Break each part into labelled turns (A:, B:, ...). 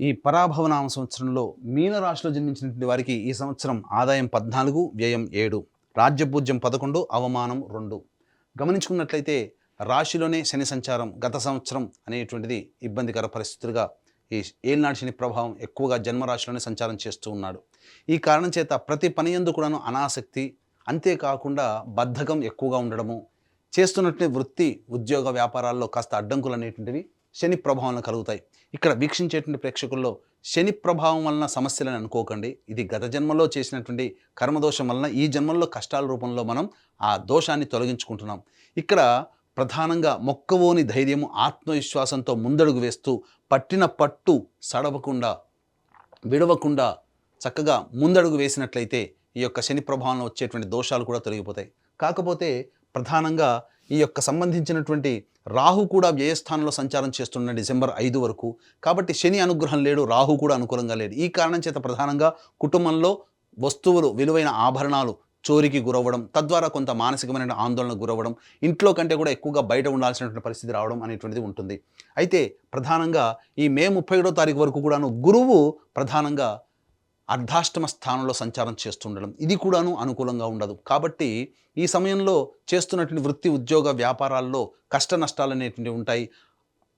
A: ఈ పరాభవనామ సంవత్సరంలో మీనరాశిలో జన్మించినటువంటి వారికి ఈ సంవత్సరం ఆదాయం 14, వ్యయం 7, రాజ్యపూజ్యం 11, అవమానం 2. గమనించుకున్నట్లయితే రాశిలోనే శని సంచారం గత సంవత్సరం అనేటువంటిది ఇబ్బందికర పరిస్థితులుగా ఈ ఏలినాటి శని ప్రభావం ఎక్కువగా జన్మరాశిలోనే సంచారం చేస్తూ ఉన్నాడు. ఈ కారణం చేత ప్రతి పని యందు కూడాను అనాసక్తి, అంతేకాకుండా బద్ధకం ఎక్కువగా ఉండడము, చేస్తున్నటువంటి వృత్తి ఉద్యోగ వ్యాపారాల్లో కాస్త అడ్డంకులు అనేటువంటివి శని ప్రభావం కలుగుతాయి. ఇక్కడ వీక్షించేటువంటి ప్రేక్షకుల్లో శని ప్రభావం వలన సమస్యలని అనుకోకండి. ఇది గత జన్మలో చేసినటువంటి కర్మదోషం వలన ఈ జన్మల్లో కష్టాల రూపంలో మనం ఆ దోషాన్ని తొలగించుకుంటున్నాం. ఇక్కడ ప్రధానంగా మొక్కవోని ధైర్యము, ఆత్మవిశ్వాసంతో ముందడుగు వేస్తూ పట్టిన పట్టు సడవకుండా విడవకుండా చక్కగా ముందడుగు వేసినట్లయితే ఈ యొక్క శని ప్రభావంలో వచ్చేటువంటి దోషాలు కూడా తొలగిపోతాయి. కాకపోతే ప్రధానంగా ఈ యొక్క సంబంధించినటువంటి రాహు కూడా వ్యయస్థానంలో సంచారం చేస్తున్న డిసెంబర్ 5 వరకు. కాబట్టి శని అనుగ్రహం లేడు, రాహు కూడా అనుకూలంగా లేడు. ఈ కారణం చేత ప్రధానంగా కుటుంబంలో వస్తువులు, విలువైన ఆభరణాలు చోరికి గురవ్వడం, తద్వారా కొంత మానసికమైన ఆందోళనకు గురవ్వడం, ఇంట్లో కంటే కూడా ఎక్కువగా బయట ఉండాల్సినటువంటి పరిస్థితి రావడం అనేటువంటిది ఉంటుంది. అయితే ప్రధానంగా ఈ మే 31వ తారీఖు వరకు కూడాను గురువు ప్రధానంగా అర్ధాష్టమ స్థానంలో సంచారం చేస్తుండడం, ఇది కూడాను అనుకూలంగా ఉండదు. కాబట్టి ఈ సమయంలో చేస్తున్నటువంటి వృత్తి ఉద్యోగ వ్యాపారాల్లో కష్ట నష్టాలు అనేటువంటివి ఉంటాయి.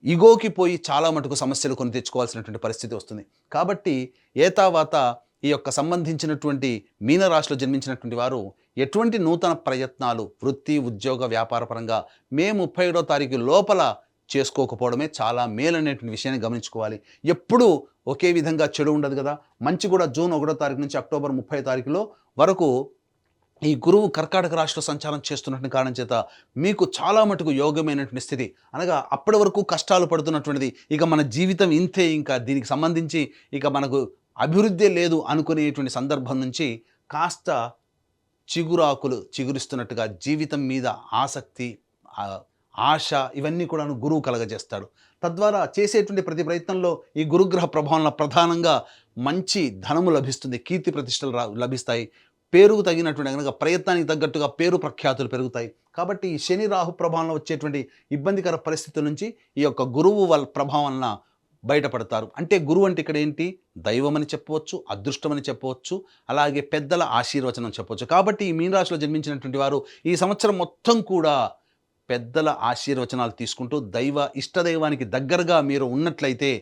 A: ఇగోకి పోయి చాలా మటుకు సమస్యలు కొని తెచ్చుకోవాల్సినటువంటి పరిస్థితి వస్తుంది. కాబట్టి ఏతావాత ఈ యొక్క సంబంధించినటువంటి మీనరాశిలో జన్మించినటువంటి వారు ఎటువంటి నూతన ప్రయత్నాలు వృత్తి ఉద్యోగ వ్యాపార పరంగా మే 31వ తారీఖు లోపల చేసుకోకపోవడమే చాలా మేలనేటువంటి విషయాన్ని గమనించుకోవాలి. ఎప్పుడూ ఒకే విధంగా చెడు ఉండదు కదా. మంచి కూడా జూన్ 1వ తారీఖు నుంచి అక్టోబర్ 30వ తారీఖులో వరకు ఈ గురువు కర్కాటక రాశిలో సంచారం చేస్తున్నటువంటి కారణం చేత మీకు చాలా మటుకు యోగమైనటువంటి స్థితి, అనగా అప్పటి వరకు కష్టాలు పడుతున్నటువంటిది ఇక మన జీవితం ఇంతే, ఇంకా దీనికి సంబంధించి ఇక మనకు అభివృద్ధి లేదు అనుకునేటువంటి సందర్భం నుంచి కాస్త చిగురాకులు చిగురిస్తున్నట్టుగా జీవితం మీద ఆసక్తి, ఆశ ఇవన్నీ కూడా గురువు కలగజేస్తాడు. తద్వారా చేసేటువంటి ప్రతి ప్రయత్నంలో ఈ గురుగ్రహ ప్రభావం ప్రధానంగా మంచి ధనము లభిస్తుంది, కీర్తి ప్రతిష్టలు లభిస్తాయి, పేరుకు తగినటువంటి కనుక ప్రయత్నానికి తగ్గట్టుగా పేరు ప్రఖ్యాతులు పెరుగుతాయి. కాబట్టి ఈ శని రాహు ప్రభావంలో వచ్చేటువంటి ఇబ్బందికర పరిస్థితుల నుంచి ఈ యొక్క గురువు వాళ్ళ ప్రభావం వలన బయటపడతారు. అంటే గురువు అంటే ఇక్కడ ఏంటి, దైవం అని చెప్పవచ్చు, అదృష్టం అని చెప్పవచ్చు, అలాగే పెద్దల ఆశీర్వచనం చెప్పవచ్చు. కాబట్టి ఈ మీనరాశిలో జన్మించినటువంటి వారు ఈ సంవత్సరం మొత్తం కూడా పెద్దల ఆశీర్వచనాలు తీసుకుంటూ ఇష్టదైవానికి దగ్గరగా మీరు ఉన్నట్లయితే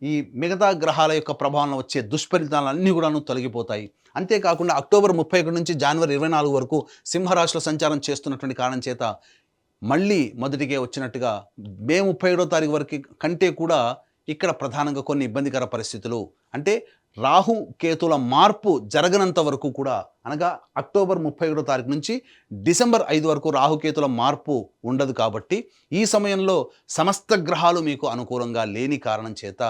A: ఈ మిగతా గ్రహాల యొక్క ప్రభావంలో వచ్చే దుష్ఫలితాలన్నీ కూడాను తొలగిపోతాయి. అంతేకాకుండా అక్టోబర్ 31 నుంచి జనవరి 24 వరకు సింహరాశిలో సంచారం చేస్తున్నటువంటి కారణం చేత మళ్ళీ మొదటికే వచ్చినట్టుగా మే 31వ తారీఖు వరకు కంటే కూడా ఇక్కడ ప్రధానంగా కొన్ని ఇబ్బందికర పరిస్థితులు, అంటే రాహు కేతుల మార్పు జరగనంత వరకు కూడా, అనగా అక్టోబర్ 31వ తారీఖు నుంచి డిసెంబర్ 5 వరకు రాహుకేతుల మార్పు ఉండదు. కాబట్టి ఈ సమయంలో సమస్త గ్రహాలు మీకు అనుకూలంగా లేని కారణం చేత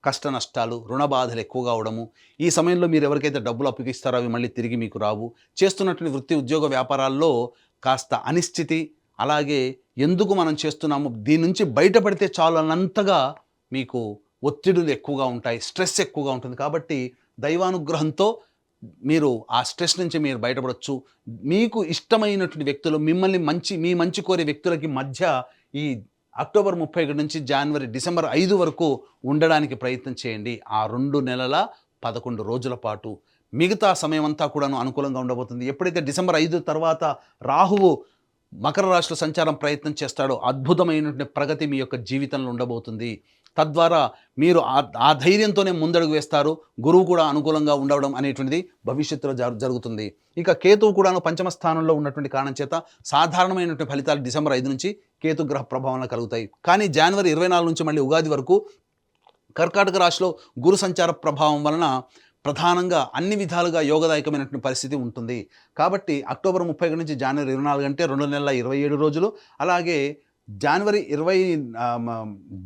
A: కష్ట నష్టాలు, రుణ బాధలు ఎక్కువగా అవడము, ఈ సమయంలో మీరు ఎవరికైతే డబ్బులు అప్పగిస్తారో అవి మళ్ళీ తిరిగి మీకు రావు, చేస్తున్నటువంటి వృత్తి ఉద్యోగ వ్యాపారాల్లో కాస్త అనిశ్చితి, అలాగే ఎందుకు మనం చేస్తున్నాము దీని నుంచి బయటపడితే చాలు అన్నంతగా మీకు ఒత్తిడులు ఎక్కువగా ఉంటాయి, స్ట్రెస్ ఎక్కువగా ఉంటుంది. కాబట్టి దైవానుగ్రహంతో మీరు ఆ స్ట్రెస్ నుంచి మీరు బయటపడవచ్చు. మీకు ఇష్టమైనటువంటి వ్యక్తులు, మీ మంచి కోరే వ్యక్తులకి మధ్య ఈ అక్టోబర్ 31 నుంచి డిసెంబర్ 5 వరకు ఉండడానికి ప్రయత్నం చేయండి. ఆ 2 నెలల 11 రోజుల పాటు మిగతా సమయం అంతా కూడాను అనుకూలంగా ఉండబోతుంది. ఎప్పుడైతే డిసెంబర్ 5 తర్వాత రాహువు మకర రాశిలో సంచారం ప్రయత్నం చేస్తాడో అద్భుతమైనటువంటి ప్రగతి మీ యొక్క జీవితంలో ఉండబోతుంది. తద్వారా మీరు ఆ ధైర్యంతోనే ముందడుగు వేస్తారు. గురువు కూడా అనుకూలంగా ఉండడం అనేటువంటిది భవిష్యత్తులో జరుగుతుంది. ఇక కేతువు కూడాను పంచమ స్థానంలో ఉన్నటువంటి కారణం చేత సాధారణమైనటువంటి ఫలితాలు డిసెంబర్ 5 నుంచి కేతు గ్రహ ప్రభావంలో కలుగుతాయి. కానీ జనవరి 24 నుంచి మళ్ళీ ఉగాది వరకు కర్కాటక రాశిలో గురు సంచార ప్రభావం వలన ప్రధానంగా అన్ని విధాలుగా యోగదాయకమైనటువంటి పరిస్థితి ఉంటుంది. కాబట్టి అక్టోబర్ 31 నుంచి జనవరి 24 అంటే 2 నెలల 27 రోజులు, అలాగే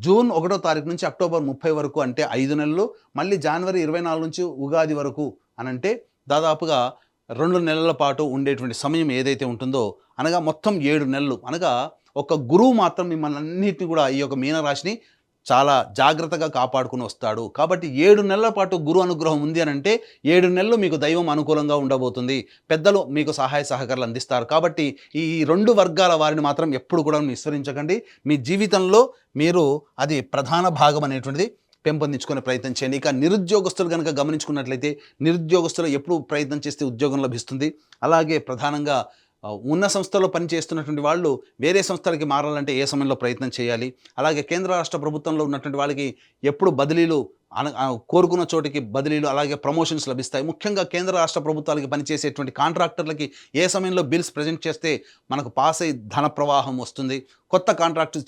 A: జూన్ 1వ తారీఖు నుంచి అక్టోబర్ 30 వరకు అంటే 5 నెలలు, మళ్ళీ జనవరి 24 నుంచి ఉగాది వరకు అనంటే దాదాపుగా 2 నెలల పాటు ఉండేటువంటి సమయం ఏదైతే ఉంటుందో, అనగా మొత్తం 7 నెలలు, అనగా ఒక గురువు మాత్రం మిమ్మల్ని అన్నింటినీ కూడా ఈ యొక్క మీనరాశిని చాలా జాగ్రత్తగా కాపాడుకుని వస్తాడు. కాబట్టి 7 నెలల పాటు గురు అనుగ్రహం ఉంది అని అంటే 7 నెలలు మీకు దైవం అనుకూలంగా ఉండబోతుంది, పెద్దలు మీకు సహాయ సహకారాలు అందిస్తారు. కాబట్టి ఈ 2 వర్గాల వారిని మాత్రం ఎప్పుడు కూడా విస్మరించకండి. మీ జీవితంలో మీరు అది ప్రధాన భాగం అనేటువంటిది పెంపొందించుకునే ప్రయత్నం చేయండి. ఇక నిరుద్యోగస్తులు కనుక గమనించుకున్నట్లయితే నిరుద్యోగస్తులు ఎప్పుడు ప్రయత్నం చేస్తే ఉద్యోగం లభిస్తుంది. అలాగే ప్రధానంగా ఉన్న సంస్థలో పనిచేస్తున్నటువంటి వాళ్ళు వేరే సంస్థలకి మారాలంటే ఏ సమయంలో ప్రయత్నం చేయాలి. అలాగే కేంద్ర రాష్ట్ర ప్రభుత్వంలో ఉన్నటువంటి వాళ్ళకి ఎప్పుడు బదిలీలు కోరుకున్న చోటికి బదిలీలు అలాగే ప్రమోషన్స్ లభిస్తాయి. ముఖ్యంగా కేంద్ర రాష్ట్ర ప్రభుత్వాలకి పనిచేసేటువంటి కాంట్రాక్టర్లకి ఏ సమయంలో బిల్స్ ప్రజెంట్ చేస్తే మనకు పాస్ అయ్యి ధన ప్రవాహం వస్తుంది, కొత్త కాంట్రాక్టు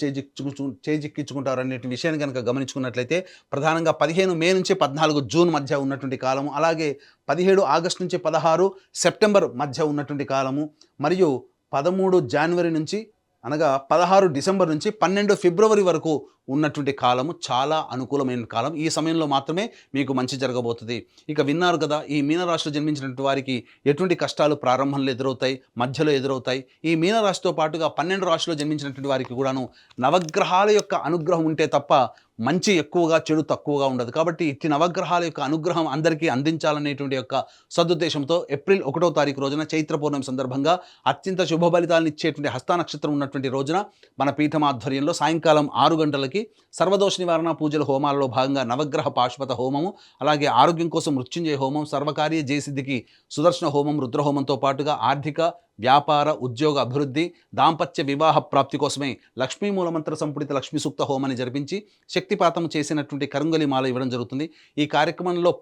A: చేజిక్కించుకుంటారు అనే విషయాన్ని కనుక గమనించుకున్నట్లయితే ప్రధానంగా 15 మే నుంచి 14 జూన్ మధ్య ఉన్నటువంటి కాలము, అలాగే 17 ఆగస్టు నుంచి 16 సెప్టెంబర్ మధ్య ఉన్నటువంటి కాలము, మరియు 13 జనవరి నుంచి అనగా 16 డిసెంబర్ నుంచి 12 ఫిబ్రవరి వరకు ఉన్నటువంటి కాలము చాలా అనుకూలమైన కాలం. ఈ సమయంలో మాత్రమే మీకు మంచి జరగబోతుంది. ఇక విన్నారు కదా, ఈ మీనరాశిలో జన్మించినటువంటి వారికి ఎటువంటి కష్టాలు ప్రారంభంలో ఎదురవుతాయి, మధ్యలో ఎదురవుతాయి. ఈ మీనరాశితో పాటుగా 12 రాశిలో జన్మించినటువంటి వారికి కూడాను నవగ్రహాల యొక్క అనుగ్రహం ఉంటే తప్ప మంచి ఎక్కువగా చెడు తక్కువగా ఉండదు. కాబట్టి ఇట్టి నవగ్రహాల యొక్క అనుగ్రహం అందరికీ అందించాలనేటువంటి యొక్క సదుద్దేశంతో ఏప్రిల్ 1వ తారీఖు రోజున చైత్ర పౌర్ణమి సందర్భంగా అత్యంత శుభ ఫలితాలను ఇచ్చేటువంటి హస్త నక్షత్రం ఉన్నటువంటి రోజున మన పీఠం ఆధ్వర్యంలో సాయంకాలం 6 గంటలకి సర్వదోష నివారణ పూజల హోమాలలో భాగంగా నవగ్రహ పాశుపత హోమము, అలాగే ఆరోగ్యం కోసం మృత్యుంజయ హోమం, సర్వకార్య జయసిద్ధికి సుదర్శన హోమం, రుద్రహోమంతో పాటుగా ఆర్థిక, వ్యాపార, ఉద్యోగ అభివృద్ధి, దాంపత్య వివాహ ప్రాప్తి కోసమే లక్ష్మీ మూలమంత్ర సంపుడిత లక్ష్మీ సూక్త హోమాన్ని జరిపించి శక్తిపాతం చేసినటువంటి కరుంగలి మాల ఇవ్వడం జరుగుతుంది. ఈ కార్యక్రమంలో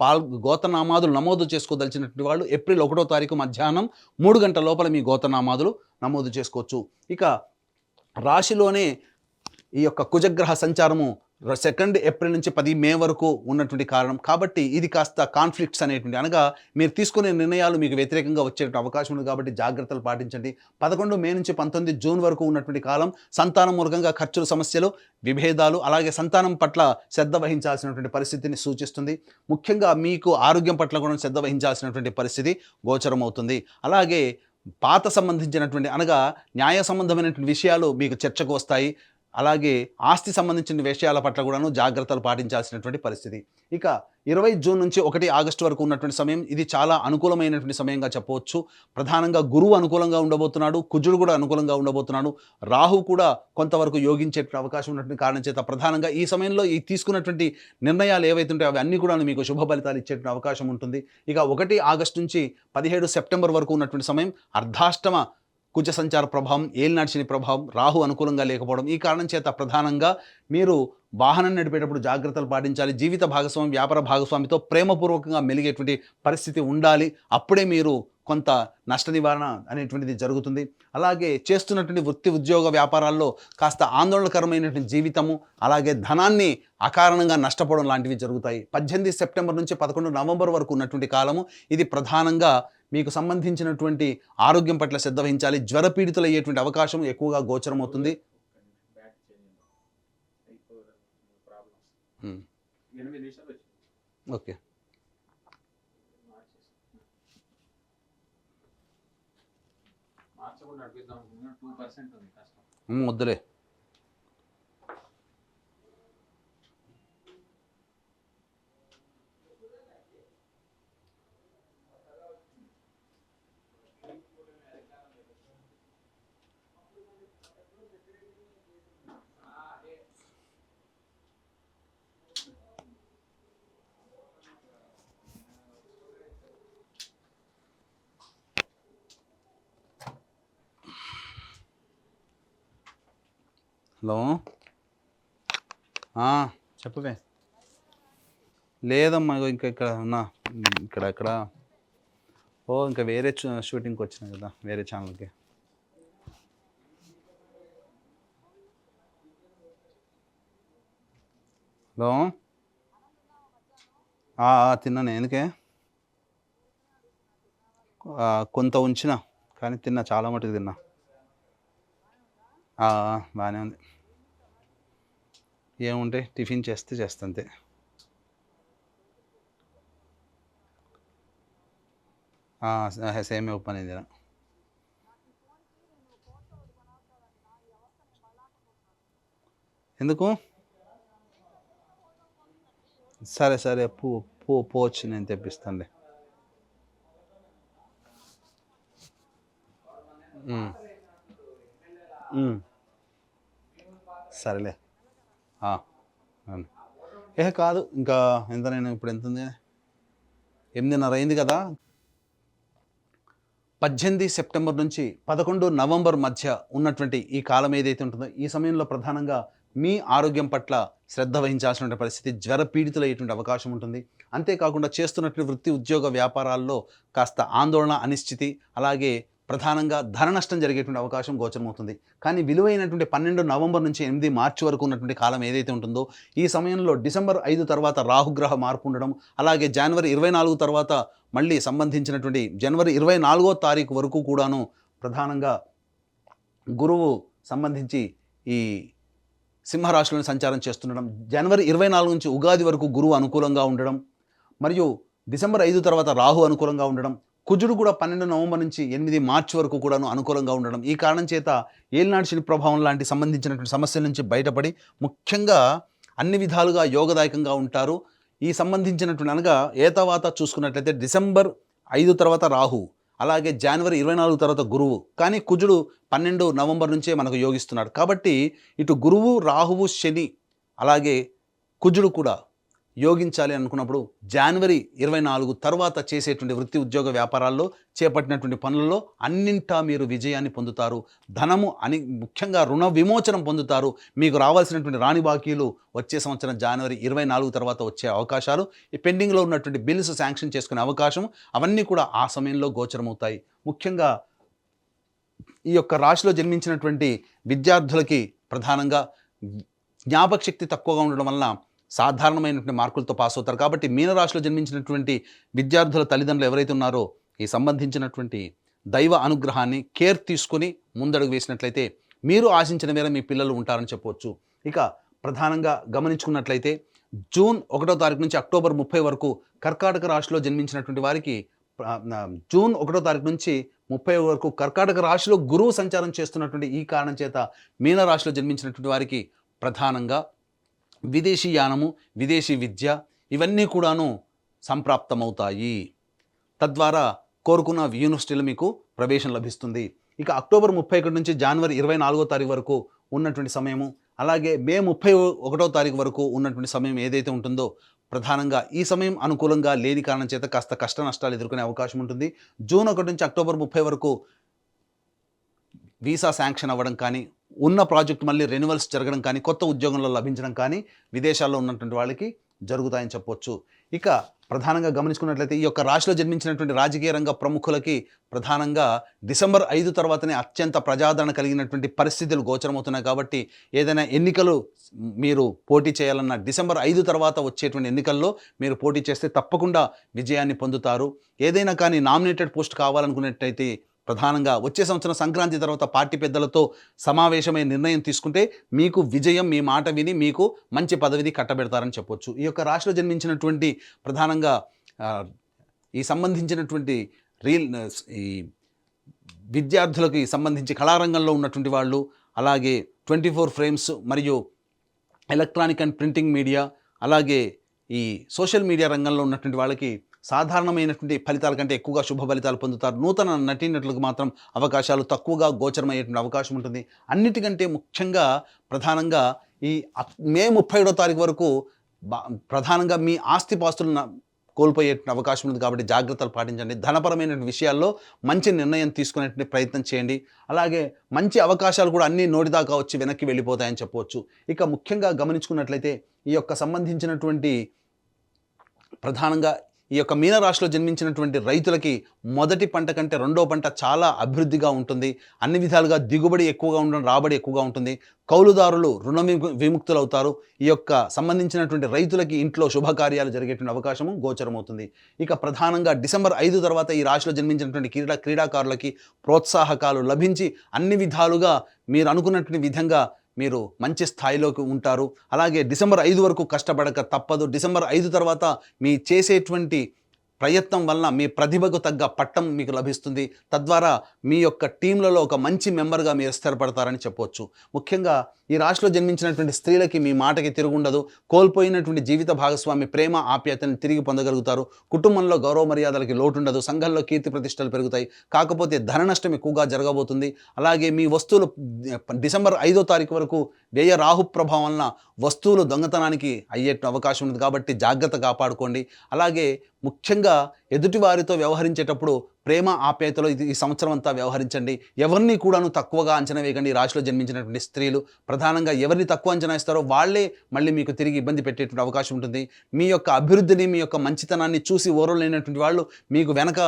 A: గోతనామాదులు నమోదు చేసుకోదలిచినటువంటి వాళ్ళు ఏప్రిల్ 1వ తారీఖు మధ్యాహ్నం 3 గంటల లోపల మీ గోతనామాదులు నమోదు చేసుకోవచ్చు. ఇక రాశిలోనే ఈ యొక్క కుజగ్రహ సంచారము 2 ఏప్రిల్ నుంచి 10 మే వరకు ఉన్నటువంటి కారణం కాబట్టి ఇది కాస్త కాన్ఫ్లిక్ట్స్ అనేటువంటి, అనగా మీరు తీసుకునే నిర్ణయాలు మీకు వ్యతిరేకంగా వచ్చే అవకాశం ఉంది కాబట్టి జాగ్రత్తలు పాటించండి. 11 మే నుంచి 19 జూన్ వరకు ఉన్నటువంటి కాలం సంతానం మూలంగా ఖర్చుల సమస్యలు, విభేదాలు, అలాగే సంతానం పట్ల శ్రద్ధ వహించాల్సినటువంటి పరిస్థితిని సూచిస్తుంది. ముఖ్యంగా మీకు ఆరోగ్యం పట్ల కూడా శ్రద్ధ వహించాల్సినటువంటి పరిస్థితి గోచరం అవుతుంది. అలాగే పాత సంబంధించినటువంటి అనగా న్యాయ సంబంధమైనటువంటి విషయాలు మీకు చర్చకు వస్తాయి. అలాగే ఆస్తి సంబంధించిన విషయాల పట్ల కూడాను జాగ్రత్తలు పాటించాల్సినటువంటి పరిస్థితి. ఇక 20 జూన్ నుంచి 1 ఆగస్టు వరకు ఉన్నటువంటి సమయం ఇది చాలా అనుకూలమైనటువంటి సమయంగా చెప్పవచ్చు. ప్రధానంగా గురువు అనుకూలంగా ఉండబోతున్నాడు, కుజుడు కూడా అనుకూలంగా ఉండబోతున్నాడు, రాహు కూడా కొంతవరకు యోగించే అవకాశం ఉన్నటువంటి కారణం చేత ప్రధానంగా ఈ సమయంలో ఈ తీసుకున్నటువంటి నిర్ణయాలు ఏవైతే ఉంటాయో అవి అన్నీ కూడా మీకు శుభ ఫలితాలు ఇచ్చేటువంటి అవకాశం ఉంటుంది. ఇక 1 ఆగస్టు నుంచి 17 సెప్టెంబర్ వరకు ఉన్నటువంటి సమయం అర్ధాష్టమ కుజ సంచార ప్రభావం, ఏలినాటి శని ప్రభావం, రాహు అనుకూలంగా లేకపోవడం, ఈ కారణం చేత ప్రధానంగా మీరు వాహనం నడిపేటప్పుడు జాగ్రత్తలు పాటించాలి. జీవిత భాగస్వామి, వ్యాపార భాగస్వామితో ప్రేమపూర్వకంగా మెలిగేటువంటి పరిస్థితి ఉండాలి. అప్పుడే మీరు కొంత నష్ట నివారణ అనేటువంటిది జరుగుతుంది. అలాగే చేస్తున్నటువంటి వృత్తి, ఉద్యోగ, వ్యాపారాల్లో కాస్త ఆందోళనకరమైనటువంటి జీవితము, అలాగే ధనాన్ని అకారణంగా నష్టపోవడం లాంటివి జరుగుతాయి. 18 సెప్టెంబర్ నుంచి 11 నవంబర్ వరకు ఉన్నటువంటి కాలము ఇది ప్రధానంగా మీకు సంబంధించినటువంటి ఆరోగ్యం పట్ల శ్రద్ధ వహించాలి. జ్వరపీడితులు అయ్యేటువంటి అవకాశం ఎక్కువగా గోచరం అవుతుంది. ఓకే, వద్దులే. హలో, చెప్పవే. లేదమ్మా, ఇంకా ఇక్కడ ఉన్నా, ఇక్కడ ఇంకా వేరే షూటింగ్కి వచ్చినా కదా, వేరే ఛానల్కి. హలో, తిన్నాను. ఎందుకే కొంత ఉంచిన కానీ తిన్నా, చాలా మటుకు తిన్నా. బాగానే ఉంది. ఏముంటే టిఫిన్ చేస్తా అంతే. సేమే ఉప్మా తిన. ఎందుకు? సరే పోవచ్చు, నేను తెప్పిస్తానులే. సరేలే. కాదు, ఇంకా ఎంత, నేను ఇప్పుడు ఎంత ఉంది, 8:30 అయింది కదా. 18 సెప్టెంబర్ నుంచి 11 నవంబర్ మధ్య ఉన్నటువంటి ఈ కాలం ఏదైతే ఉంటుందో, ఈ సమయంలో ప్రధానంగా మీ ఆరోగ్యం పట్ల శ్రద్ధ వహించాల్సిన పరిస్థితి, జ్వర పీడితులయ్యేటువంటి అవకాశం ఉంటుంది. అంతేకాకుండా చేస్తున్నటువంటి వృత్తి ఉద్యోగ వ్యాపారాల్లో కాస్త ఆందోళన, అనిశ్చితి, అలాగే ప్రధానంగా ధన నష్టం జరిగేటువంటి అవకాశం గోచరమవుతుంది. కానీ విలువైనటువంటి 12 నవంబర్ నుంచి 8 మార్చి వరకు ఉన్నటువంటి కాలం ఏదైతే ఉంటుందో, ఈ సమయంలో డిసెంబర్ 5 తర్వాత రాహుగ్రహ మార్పు ఉండడం, అలాగే జనవరి 24 తర్వాత మళ్ళీ సంబంధించినటువంటి జనవరి 24వ తారీఖు వరకు కూడాను ప్రధానంగా గురువు సంబంధించి ఈ సింహరాశిలోని సంచారం చేస్తుండడం, జనవరి 24 నుంచి ఉగాది వరకు గురువు అనుకూలంగా ఉండడం, మరియు డిసెంబర్ 5 తర్వాత రాహు అనుకూలంగా ఉండడం, కుజుడు కూడా 12 నవంబర్ నుంచి 8 మార్చి వరకు కూడాను అనుకూలంగా ఉండడం. ఈ కారణం చేత ఏలినాటి శని ప్రభావం లాంటి సంబంధించినటువంటి సమస్యల నుంచి బయటపడి ముఖ్యంగా అన్ని విధాలుగా యోగదాయకంగా ఉంటారు. ఈ సంబంధించినటువంటి అనగా ఏతవాత చూసుకున్నట్లయితే డిసెంబర్ 5 తర్వాత రాహు, అలాగే జనవరి 24 తర్వాత గురువు, కానీ కుజుడు 12 నవంబర్ నుంచే మనకు యోగిస్తున్నాడు. కాబట్టి ఇటు గురువు, రాహువు, శని, అలాగే కుజుడు కూడా యోగించాలి అనుకున్నప్పుడు జనవరి 24 తర్వాత చేసేటువంటి వృత్తి ఉద్యోగ వ్యాపారాల్లో చేపట్టినటువంటి పనులలో అన్నింటా మీరు విజయాన్ని పొందుతారు. ధనము అని ముఖ్యంగా రుణ విమోచనం పొందుతారు. మీకు రావాల్సినటువంటి రాని బాకీలు వచ్చే సంవత్సరం జనవరి 24 తర్వాత వచ్చే అవకాశాలు, ఈ పెండింగ్లో ఉన్నటువంటి బిల్స్ శాంక్షన్ చేసుకునే అవకాశం, అవన్నీ కూడా ఆ సమయంలో గోచరమవుతాయి. ముఖ్యంగా ఈ యొక్క రాశిలో జన్మించినటువంటి విద్యార్థులకి ప్రధానంగా జ్ఞాపక శక్తి తక్కువగా ఉండడం వలన సాధారణమైనటువంటి మార్కులతో పాస్ అవుతారు. కాబట్టి మీనరాశిలో జన్మించినటువంటి విద్యార్థుల తల్లిదండ్రులు ఎవరైతే ఉన్నారో, ఈ సంబంధించినటువంటి దైవ అనుగ్రహాన్ని కేర్ తీసుకొని ముందడుగు వేసినట్లయితే మీరు ఆశించిన మేర మీ పిల్లలు ఉంటారని చెప్పవచ్చు. ఇక ప్రధానంగా గమనించుకున్నట్లయితే జూన్ 1వ తారీఖు నుంచి అక్టోబర్ 30 వరకు కర్కాటక రాశిలో జన్మించినటువంటి వారికి, జూన్ 1వ తారీఖు నుంచి 30 వరకు కర్కాటక రాశిలో గురువు సంచారం చేస్తున్నటువంటి ఈ కారణం చేత మీనరాశిలో జన్మించినటువంటి వారికి ప్రధానంగా విదేశీ యానము, విదేశీ విద్య, ఇవన్నీ కూడాను సంప్రాప్తమవుతాయి. తద్వారా కోరుకున్న యూనివర్సిటీలో మీకు ప్రవేశం లభిస్తుంది. ఇక అక్టోబర్ 31 నుంచి జనవరి 24వ తారీఖు వరకు ఉన్నటువంటి సమయము, అలాగే మే 31వ తారీఖు వరకు ఉన్నటువంటి సమయం ఏదైతే ఉంటుందో, ప్రధానంగా ఈ సమయం అనుకూలంగా లేని కారణం చేత కాస్త కష్ట నష్టాలు ఎదుర్కొనే అవకాశం ఉంటుంది. జూన్ 1 నుంచి అక్టోబర్ 30 వరకు వీసా శాంక్షన్ అవ్వడం కానీ, ఉన్న ప్రాజెక్ట్ మళ్ళీ రెన్యువల్స్ జరగడం కానీ, కొత్త ఉద్యోగంలో లభించడం కానీ విదేశాల్లో ఉన్నటువంటి వాళ్ళకి జరుగుతాయని చెప్పొచ్చు. ఇక ప్రధానంగా గమనించుకున్నట్లయితే ఈ యొక్క రాశిలో జన్మించినటువంటి రాజకీయ రంగ ప్రముఖులకి ప్రధానంగా డిసెంబర్ 5 తర్వాతనే అత్యంత ప్రజాదరణ కలిగినటువంటి పరిస్థితులు గోచరమవుతున్నాయి. కాబట్టి ఏదైనా ఎన్నికలు మీరు పోటీ చేయాలన్న డిసెంబర్ 5 తర్వాత వచ్చేటువంటి ఎన్నికల్లో మీరు పోటీ చేస్తే తప్పకుండా విజయాన్ని పొందుతారు. ఏదైనా కానీ నామినేటెడ్ పోస్ట్ కావాలనుకున్నట్టయితే ప్రధానంగా వచ్చే సంవత్సరం సంక్రాంతి తర్వాత పార్టీ పెద్దలతో సమావేశమై నిర్ణయం తీసుకుంటే మీకు విజయం, మీ మాట విని మీకు మంచి పదవిని కట్టబెడతారని చెప్పొచ్చు. ఈ యొక్క రాశిలో జన్మించినటువంటి ప్రధానంగా ఈ సంబంధించినటువంటి ఈ విద్యార్థులకి సంబంధించి కళారంగంలో ఉన్నటువంటి వాళ్ళు, అలాగే 24 ఫ్రేమ్స్ మరియు ఎలక్ట్రానిక్ అండ్ ప్రింటింగ్ మీడియా, అలాగే ఈ సోషల్ మీడియా రంగంలో ఉన్నటువంటి వాళ్ళకి సాధారణమైనటువంటి ఫలితాల కంటే ఎక్కువగా శుభ ఫలితాలు పొందుతారు. నూతన నటీనటులకు మాత్రం అవకాశాలు తక్కువగా గోచరమయ్యేటువంటి అవకాశం ఉంటుంది. అన్నిటికంటే ముఖ్యంగా ప్రధానంగా ఈ మే 31వ తారీఖు వరకు ప్రధానంగా మీ ఆస్తిపాస్తులను కోల్పోయేటువంటి అవకాశం ఉంది. కాబట్టి జాగ్రత్తలు పాటించండి. ధనపరమైన విషయాల్లో మంచి నిర్ణయం తీసుకునేటువంటి ప్రయత్నం చేయండి. అలాగే మంచి అవకాశాలు కూడా అన్నీ నోటిదాకా వచ్చి వెనక్కి వెళ్ళిపోతాయని చెప్పవచ్చు. ఇక ముఖ్యంగా గమనించుకున్నట్లయితే ఈ యొక్క సంబంధించినటువంటి ప్రధానంగా ఈ యొక్క మీనరాశిలో జన్మించినటువంటి రైతులకి మొదటి పంట కంటే రెండో పంట చాలా అభివృద్ధిగా ఉంటుంది. అన్ని విధాలుగా దిగుబడి ఎక్కువగా ఉండడం, రాబడి ఎక్కువగా ఉంటుంది. కౌలుదారులు రుణ విముక్తులు అవుతారు. ఈ యొక్క సంబంధించినటువంటి రైతులకి ఇంట్లో శుభకార్యాలు జరిగేటువంటి అవకాశము గోచరమవుతుంది. ఇక ప్రధానంగా డిసెంబర్ 5 తర్వాత ఈ రాశిలో జన్మించినటువంటి క్రీడాకారులకి ప్రోత్సాహకాలు లభించి అన్ని విధాలుగా మీరు అనుకున్నటువంటి విధంగా మీరు మంచి స్థాయిలోకి ఉంటారు. అలాగే డిసెంబర్ 5 వరకు కష్టపడక తప్పదు. డిసెంబర్ 5 తర్వాత మీ చేసేటువంటి ప్రయత్నం వలన మీ ప్రతిభకు తగ్గ పట్టం మీకు లభిస్తుంది. తద్వారా మీ యొక్క టీంలలో ఒక మంచి మెంబర్గా మీరు స్థిరపడతారని చెప్పవచ్చు. ముఖ్యంగా ఈ రాశిలో జన్మించినటువంటి స్త్రీలకి మీ మాటకి తిరుగుండదు. కోల్పోయినటువంటి జీవిత భాగస్వామి ప్రేమ ఆప్యాయతను తిరిగి పొందగలుగుతారు. కుటుంబంలో గౌరవ మర్యాదలకి లోటు ఉండదు. సంఘంలో కీర్తి ప్రతిష్టలు పెరుగుతాయి. కాకపోతే ధన నష్టం ఎక్కువగా జరగబోతుంది. అలాగే మీ వస్తువులు డిసెంబర్ 5వ తారీఖు వరకు వ్యయ రాహు ప్రభావం వలన వస్తువులు దొంగతనానికి అయ్యే అవకాశం ఉంది. కాబట్టి జాగ్రత్త కాపాడుకోండి. అలాగే ముఖ్యంగా ఎదుటివారితో వ్యవహరించేటప్పుడు ప్రేమ ఆప్యాయతలో ఈ సంవత్సరం అంతా వ్యవహరించండి. ఎవరిని కూడాను తక్కువగా అంచనా వేయకండి. ఈ రాశిలో జన్మించినటువంటి స్త్రీలు ప్రధానంగా ఎవరిని తక్కువ అంచనా ఇస్తారో వాళ్ళే మళ్ళీ మీకు తిరిగి ఇబ్బంది పెట్టేటువంటి అవకాశం ఉంటుంది. మీ యొక్క అభివృద్ధిని, మీ యొక్క మంచితనాన్ని చూసి ఓర్వలేనటువంటి వాళ్ళు మీకు వెనక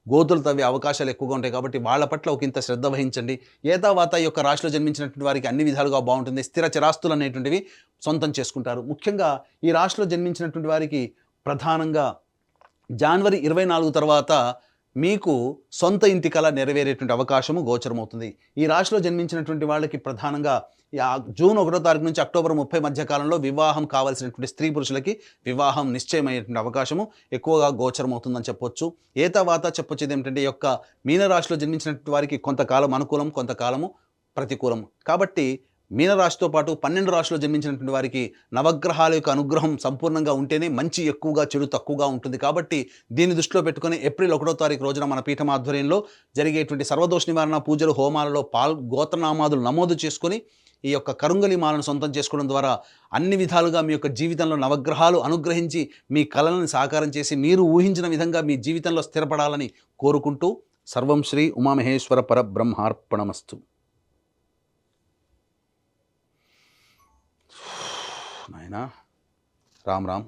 A: గోతులు తవ్వే అవకాశాలు ఎక్కువగా ఉంటాయి. కాబట్టి వాళ్ళ పట్ల ఒకంత శ్రద్ధ వహించండి. ఏతావాత ఈ యొక్క రాశిలో జన్మించినటువంటి వారికి అన్ని విధాలుగా బాగుంటుంది. స్థిర చిరాస్తులు అనేటువంటివి సొంతం చేసుకుంటారు. ముఖ్యంగా ఈ రాశిలో జన్మించినటువంటి వారికి ప్రధానంగా జనవరి 24 తర్వాత మీకు సొంత ఇంటి కల నెరవేరేటువంటి అవకాశము గోచరమవుతుంది. ఈ రాశిలో జన్మించినటువంటి వాళ్ళకి ప్రధానంగా జూన్ 1వ తారీఖు నుంచి అక్టోబర్ 30 మధ్య కాలంలో వివాహం కావాల్సినటువంటి స్త్రీ పురుషులకి వివాహం నిశ్చయమయ్యేటువంటి అవకాశము ఎక్కువగా గోచరమవుతుందని చెప్పొచ్చు. ఏతావాత చెప్పొచ్చేది ఏమిటంటే, ఈ యొక్క మీనరాశిలో జన్మించినటువంటి వారికి కొంతకాలం అనుకూలం, కొంతకాలము ప్రతికూలం. కాబట్టి మీనరాశితో పాటు 12 రాశిలో జన్మించినటువంటి వారికి నవగ్రహాల యొక్క అనుగ్రహం సంపూర్ణంగా ఉంటేనే మంచి ఎక్కువగా, చెడు తక్కువగా ఉంటుంది. కాబట్టి దీన్ని దృష్టిలో పెట్టుకుని ఏప్రిల్ 1వ తారీఖు రోజున మన పీఠం ఆధ్వర్యంలో జరిగేటువంటి సర్వదోష నివారణ పూజలు, హోమాలలో గోత్రనామాదులు నమోదు చేసుకొని ఈ యొక్క కరుంగలి మాలను సొంతం చేసుకోవడం ద్వారా అన్ని విధాలుగా మీ యొక్క జీవితంలో నవగ్రహాలు అనుగ్రహించి మీ కళలను సాకారం చేసి మీరు ఊహించిన విధంగా మీ జీవితంలో స్థిరపడాలని కోరుకుంటూ సర్వం శ్రీ ఉమామహేశ్వర పరబ్రహ్మార్పణమస్తు. నాయనా రామ్ రామ్.